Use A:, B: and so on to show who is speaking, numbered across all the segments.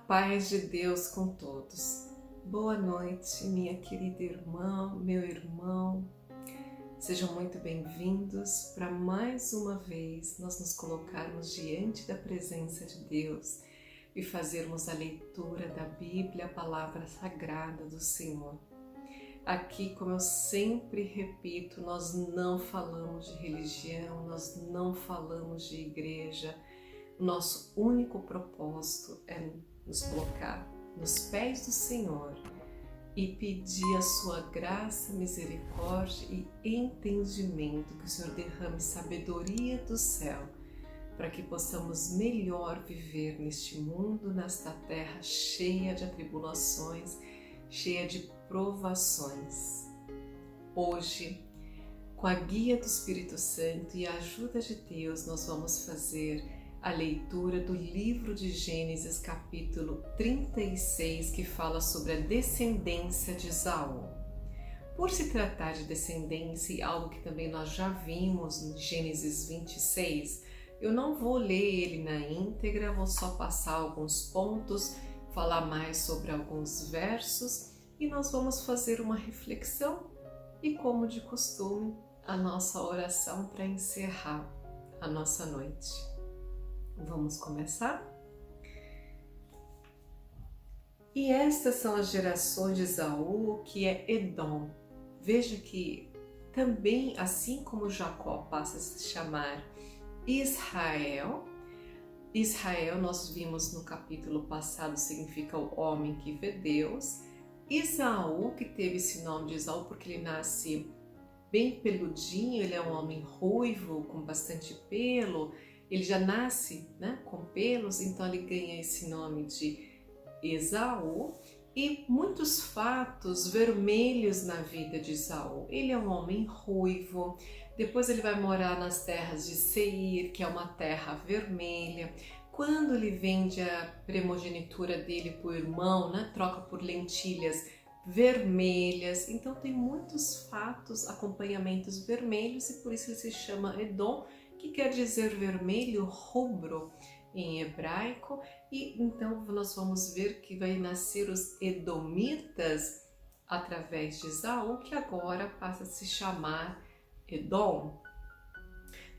A: paz de Deus com todos. Boa noite, minha querida irmã, meu irmão. Sejam muito bem-vindos para mais uma vez nós nos colocarmos diante da presença de Deus e fazermos a leitura da Bíblia, a palavra sagrada do Senhor. Aqui, como eu sempre repito, nós não falamos de religião, nós não falamos de igreja. Nosso único propósito é nos colocar nos pés do Senhor e pedir a sua graça, misericórdia e entendimento, que o Senhor derrame sabedoria do céu, para que possamos melhor viver neste mundo, nesta terra cheia de atribulações, cheia de provações. Hoje, com a guia do Espírito Santo e a ajuda de Deus, nós vamos fazer a leitura do livro de Gênesis, capítulo 36, que fala sobre a descendência de Esaú. Por se tratar de descendência e algo que também nós já vimos em Gênesis 26, eu não vou ler ele na íntegra, vou só passar alguns pontos, falar mais sobre alguns versos e nós vamos fazer uma reflexão e, como de costume, a nossa oração para encerrar a nossa noite. Vamos começar? E estas são as gerações de Esaú, que é Edom. Veja que também, assim como Jacó passa a se chamar Israel, Israel nós vimos no capítulo passado significa o homem que vê Deus. Esaú, que teve esse nome de Esaú porque ele nasce bem peludinho, ele é um homem ruivo, com bastante pelo. Ele já nasce, com pelos, então ele ganha esse nome de Esaú. E muitos fatos vermelhos na vida de Esaú. Ele é um homem ruivo, depois ele vai morar nas terras de Seir, que é uma terra vermelha. Quando ele vende a primogenitura dele para o irmão, troca por lentilhas vermelhas. Então tem muitos fatos, acompanhamentos vermelhos, e por isso ele se chama Edom, que quer dizer vermelho, rubro em hebraico. E então nós vamos ver que vai nascer os edomitas através de Esaú, que agora passa a se chamar Edom.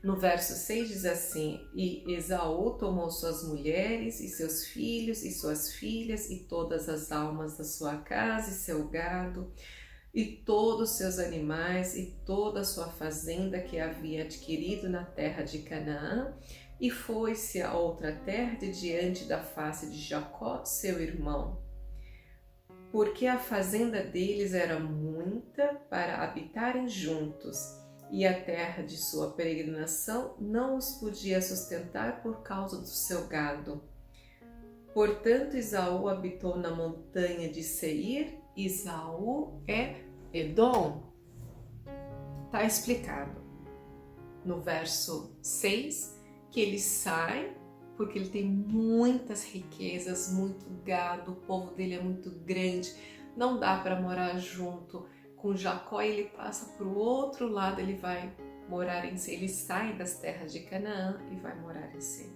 A: No verso 6 diz assim: e Esaú tomou suas mulheres e seus filhos e suas filhas e todas as almas da sua casa e seu gado e todos os seus animais e toda a sua fazenda que havia adquirido na terra de Canaã, e foi-se a outra terra de diante da face de Jacó, seu irmão. Porque a fazenda deles era muita para habitarem juntos, e a terra de sua peregrinação não os podia sustentar por causa do seu gado. Portanto, Esaú habitou na montanha de Seir. Esaú é Edom. Está explicado no verso 6 que ele sai porque ele tem muitas riquezas, muito gado, o povo dele é muito grande, não dá para morar junto com Jacó, ele passa para o outro lado, ele vai morar em Seir, ele sai das terras de Canaã e vai morar em Seir.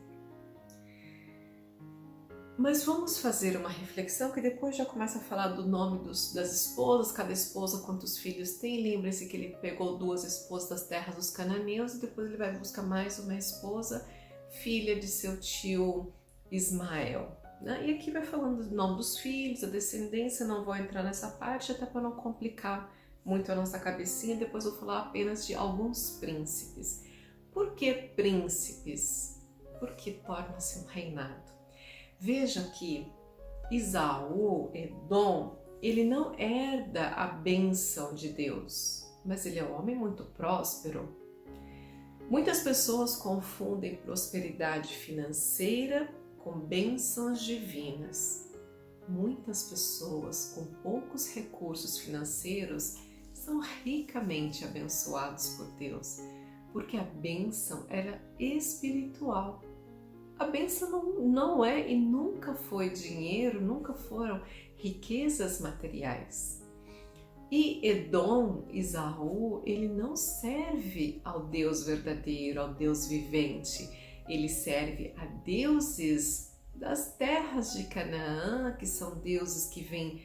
A: Mas vamos fazer uma reflexão que depois já começa a falar do nome das esposas, cada esposa quantos filhos tem. Lembre-se que ele pegou 2 esposas das terras dos cananeus e depois ele vai buscar mais uma esposa, filha de seu tio Ismael. E aqui vai falando do nome dos filhos, a descendência, não vou entrar nessa parte até para não complicar muito a nossa cabecinha, depois eu vou falar apenas de alguns príncipes. Por que príncipes? Porque torna-se um reinado. Vejam que Esaú, Edom, ele não herda a bênção de Deus, mas ele é um homem muito próspero. Muitas pessoas confundem prosperidade financeira com bênçãos divinas. Muitas pessoas com poucos recursos financeiros são ricamente abençoados por Deus, porque a bênção era espiritual. A bênção não é e nunca foi dinheiro, nunca foram riquezas materiais. E Edom, Esaú, ele não serve ao Deus verdadeiro, ao Deus vivente. Ele serve a deuses das terras terras de Canaã, que são deuses que vêm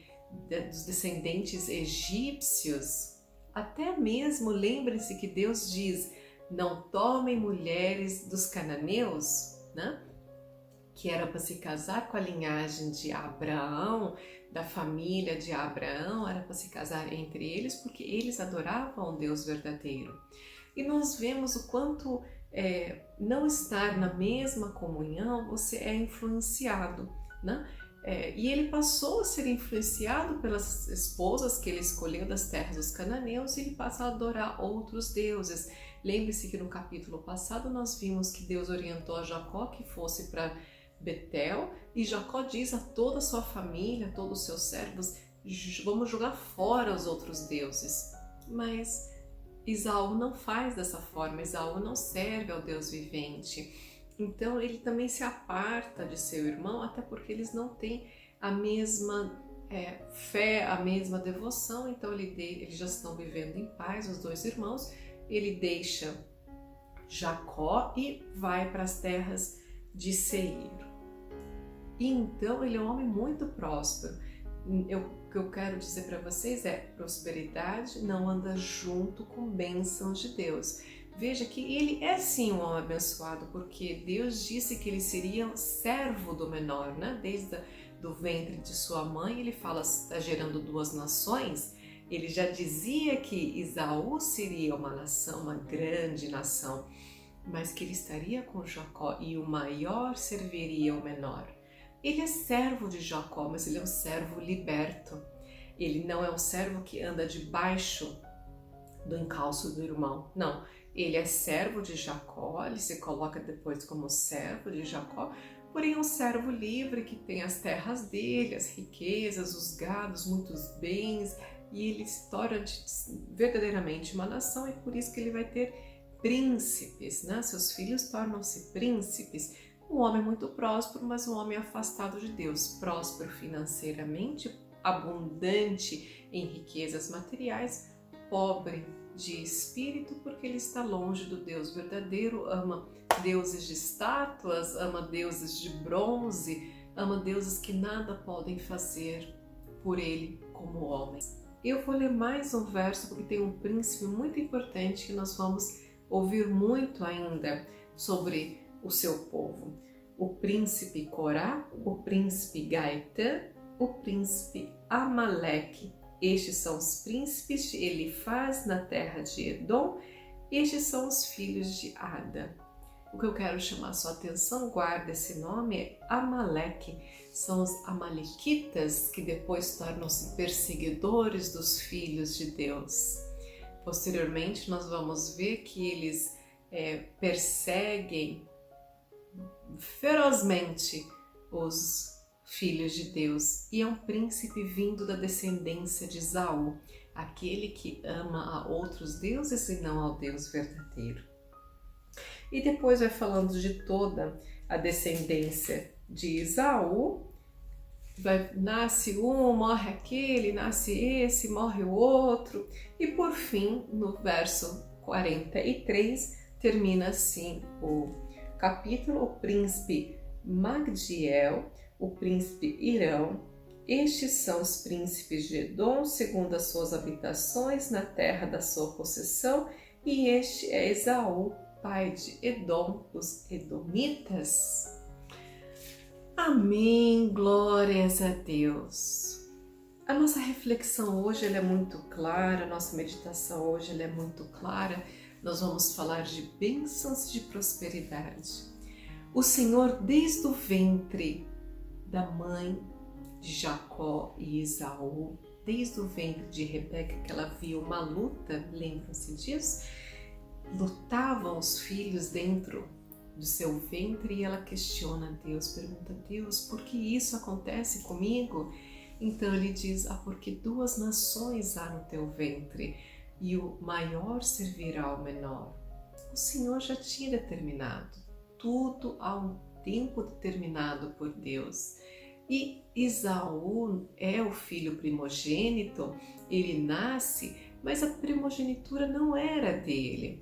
A: dos descendentes egípcios. Até mesmo, lembre-se que Deus diz, não tomem mulheres dos cananeus, né? Que era para se casar com a linhagem de Abraão, da família de Abraão, era para se casar entre eles, porque eles adoravam o Deus verdadeiro. E nós vemos o quanto não estar na mesma comunhão, você é influenciado, né? E ele passou a ser influenciado pelas esposas que ele escolheu das terras dos cananeus e ele passa a adorar outros deuses. Lembre-se que no capítulo passado nós vimos que Deus orientou a Jacó que fosse para Betel, e Jacó diz a toda a sua família, a todos os seus servos, vamos jogar fora os outros deuses. Mas Esaú não faz dessa forma, Esaú não serve ao Deus vivente. Então ele também se aparta de seu irmão, até porque eles não têm a mesma fé, a mesma devoção. Então eles já estão vivendo em paz, os dois irmãos. Ele deixa Jacó e vai para as terras de Seir. E então ele é um homem muito próspero. O que eu quero dizer para vocês é: prosperidade não anda junto com bênçãos de Deus. Veja que ele é sim um homem abençoado, porque Deus disse que ele seria servo do menor, né? Desde do ventre de sua mãe, ele fala, está gerando duas nações. Ele já dizia que Esaú seria uma nação, uma grande nação, mas que ele estaria com Jacó e o maior serviria o menor. Ele é servo de Jacó, mas ele é um servo liberto. Ele não é um servo que anda debaixo do encalço do irmão, não. Ele é servo de Jacó, ele se coloca depois como servo de Jacó, porém é um servo livre que tem as terras dele, as riquezas, os gados, muitos bens, e ele se torna verdadeiramente uma nação, e por isso que ele vai ter príncipes, né? Seus filhos tornam-se príncipes. Um homem muito próspero, mas um homem afastado de Deus, próspero financeiramente, abundante em riquezas materiais, pobre de espírito, porque ele está longe do Deus verdadeiro, ama deuses de estátuas, ama deuses de bronze, ama deuses que nada podem fazer por ele como homens. Eu vou ler mais um verso porque tem um príncipe muito importante que nós vamos ouvir muito ainda sobre o seu povo. O príncipe Corá, o príncipe Gaitã, o príncipe Amaleque. Estes são os príncipes de Elifaz na terra de Edom. Estes são os filhos de Ada. O que eu quero chamar sua atenção, guarda esse nome, é Amaleque. São os amalequitas que depois tornam-se perseguidores dos filhos de Deus. Posteriormente, nós vamos ver que eles perseguem ferozmente os filhos de Deus, e é um príncipe vindo da descendência de Esaú, aquele que ama a outros deuses e não ao Deus verdadeiro. E depois vai falando de toda a descendência de Esaú. Nasce um, morre aquele, nasce esse, morre o outro, e por fim, no verso 43, termina assim o capítulo: o príncipe Magdiel, o príncipe Irão. Estes são os príncipes de Edom, segundo as suas habitações, na terra da sua possessão, e este é Esaú, pai de Edom, os edomitas. Amém, glórias a Deus. A nossa reflexão hoje ela é muito clara, a nossa meditação hoje ela é muito clara. Nós vamos falar de bênçãos de prosperidade. O Senhor, desde o ventre da mãe de Jacó e Esaú, desde o ventre de Rebeca, que ela via uma luta, lembram-se disso? Lutavam os filhos dentro do seu ventre, e ela questiona Deus, pergunta a Deus, por que isso acontece comigo? Então ele diz, porque duas nações há no teu ventre, e o maior servirá ao menor. O Senhor já tinha determinado, tudo há um tempo determinado por Deus. E Esaú é o filho primogênito, ele nasce, mas a primogenitura não era dele.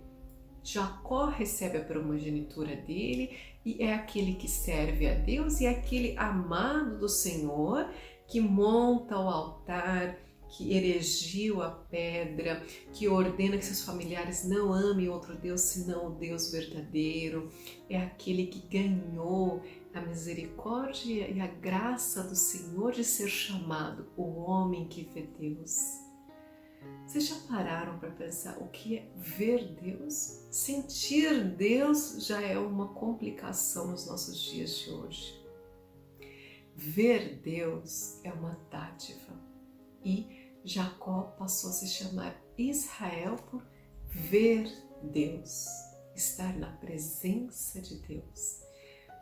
A: Jacó recebe a primogenitura dele e é aquele que serve a Deus e é aquele amado do Senhor que monta o altar, que erigiu a pedra, que ordena que seus familiares não amem outro Deus senão o Deus verdadeiro. É aquele que ganhou a misericórdia e a graça do Senhor de ser chamado o homem que vê Deus. Vocês já pararam para pensar o que é ver Deus? Sentir Deus já é uma complicação nos nossos dias de hoje. Ver Deus é uma dádiva e Jacó passou a se chamar Israel por ver Deus, estar na presença de Deus.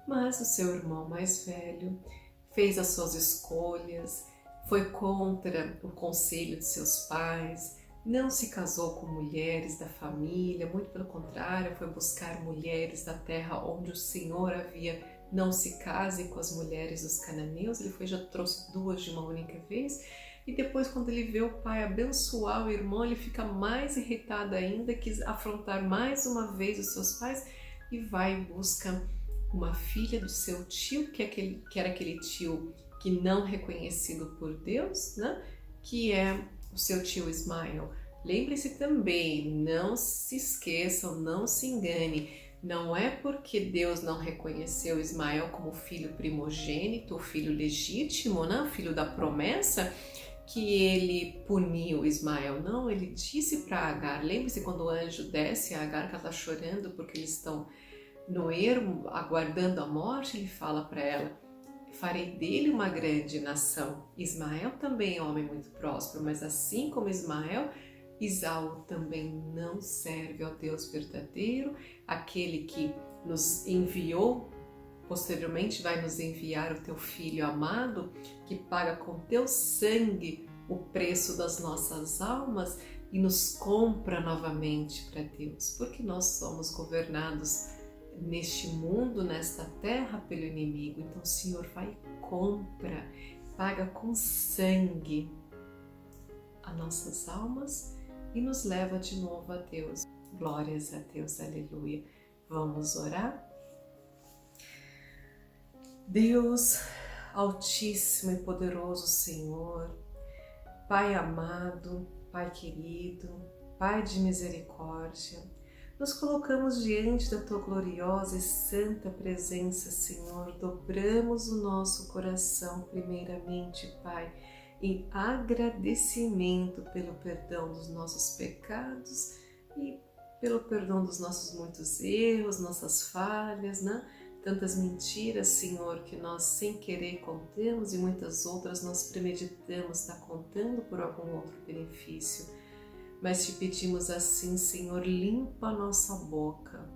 A: Mas o seu irmão mais velho fez as suas escolhas, foi contra o conselho de seus pais, não se casou com mulheres da família, muito pelo contrário, foi buscar mulheres da terra onde o Senhor havia: não se case com as mulheres dos cananeus. Ele foi, já trouxe 2 de uma única vez, e depois, quando ele vê o pai abençoar o irmão, ele fica mais irritado ainda, quis afrontar mais uma vez os seus pais e vai em busca uma filha do seu tio, que era aquele tio que não reconhecido por Deus, né? Que é o seu tio Ismael. Lembre-se também, não se esqueçam, não se engane, não é porque Deus não reconheceu Ismael como filho primogênito, o filho legítimo, né? O filho da promessa, que ele puniu Ismael. Não, ele disse para Agar, lembre-se quando o anjo desce a Agar, que ela está chorando porque eles estão no ermo, aguardando a morte, ele fala para ela: farei dele uma grande nação. Ismael também é um homem muito próspero, mas assim como Ismael, Esaú também não serve ao Deus verdadeiro, aquele que nos enviou, posteriormente vai nos enviar o teu filho amado, que paga com teu sangue o preço das nossas almas e nos compra novamente para Deus, porque nós somos governados neste mundo, nesta terra, pelo inimigo. Então o Senhor vai e compra, paga com sangue as nossas almas e nos leva de novo a Deus. Glórias a Deus, aleluia. Vamos orar? Deus altíssimo e poderoso Senhor, Pai amado, Pai querido, Pai de misericórdia, nos colocamos diante da Tua gloriosa e santa presença, Senhor. Dobramos o nosso coração, primeiramente, Pai, em agradecimento pelo perdão dos nossos pecados e pelo perdão dos nossos muitos erros, nossas falhas, né? Tantas mentiras, Senhor, que nós sem querer contamos e muitas outras nós premeditamos estar contando por algum outro benefício. Mas te pedimos assim, Senhor, limpa a nossa boca,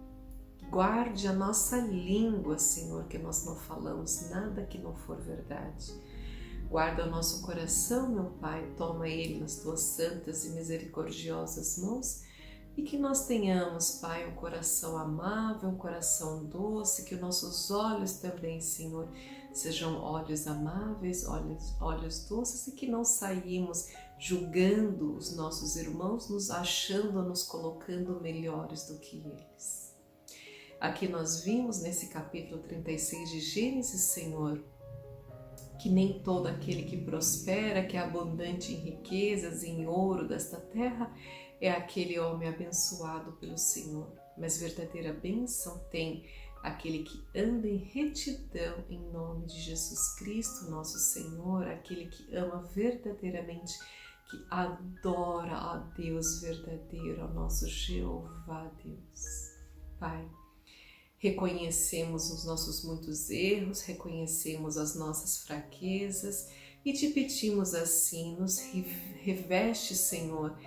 A: guarde a nossa língua, Senhor, que nós não falamos nada que não for verdade. Guarda o nosso coração, meu Pai, toma ele nas tuas santas e misericordiosas mãos e que nós tenhamos, Pai, um coração amável, um coração doce, que os nossos olhos também, Senhor, sejam olhos amáveis, olhos doces e que não saímos julgando os nossos irmãos, nos achando, nos colocando melhores do que eles. Aqui nós vimos nesse capítulo 36 de Gênesis, Senhor, que nem todo aquele que prospera, que é abundante em riquezas, em ouro desta terra, é aquele homem abençoado pelo Senhor. Mas verdadeira bênção tem aquele que anda em retidão em nome de Jesus Cristo, nosso Senhor, aquele que ama verdadeiramente, que adora a Deus verdadeiro, ao nosso Jeová Deus. Pai, reconhecemos os nossos muitos erros, reconhecemos as nossas fraquezas e te pedimos assim, nos reveste, Senhor,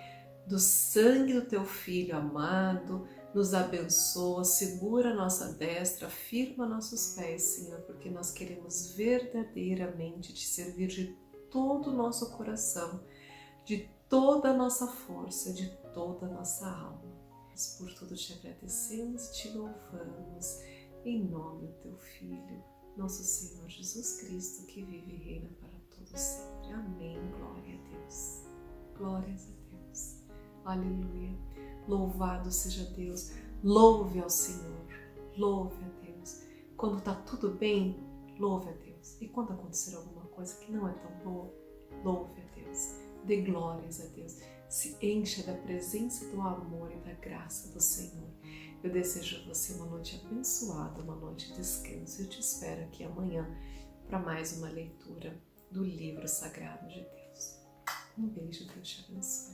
A: do sangue do teu Filho amado, nos abençoa, segura a nossa destra, firma nossos pés, Senhor, porque nós queremos verdadeiramente te servir de todo o nosso coração, de toda a nossa força, de toda a nossa alma. Por tudo te agradecemos e te louvamos, em nome do teu Filho, nosso Senhor Jesus Cristo, que vive e reina para todo sempre. Amém. Glória a Deus. Glórias a Deus. Aleluia. Louvado seja Deus. Louve ao Senhor, louve a Deus. Quando está tudo bem, louve a Deus. E quando acontecer alguma coisa que não é tão boa, louve a Deus. Dê glórias a Deus. Se encha da presença do amor e da graça do Senhor. Eu desejo a você uma noite abençoada, uma noite de descanso. Eu te espero aqui amanhã para mais uma leitura do livro sagrado de Deus. Um beijo, Deus te abençoe.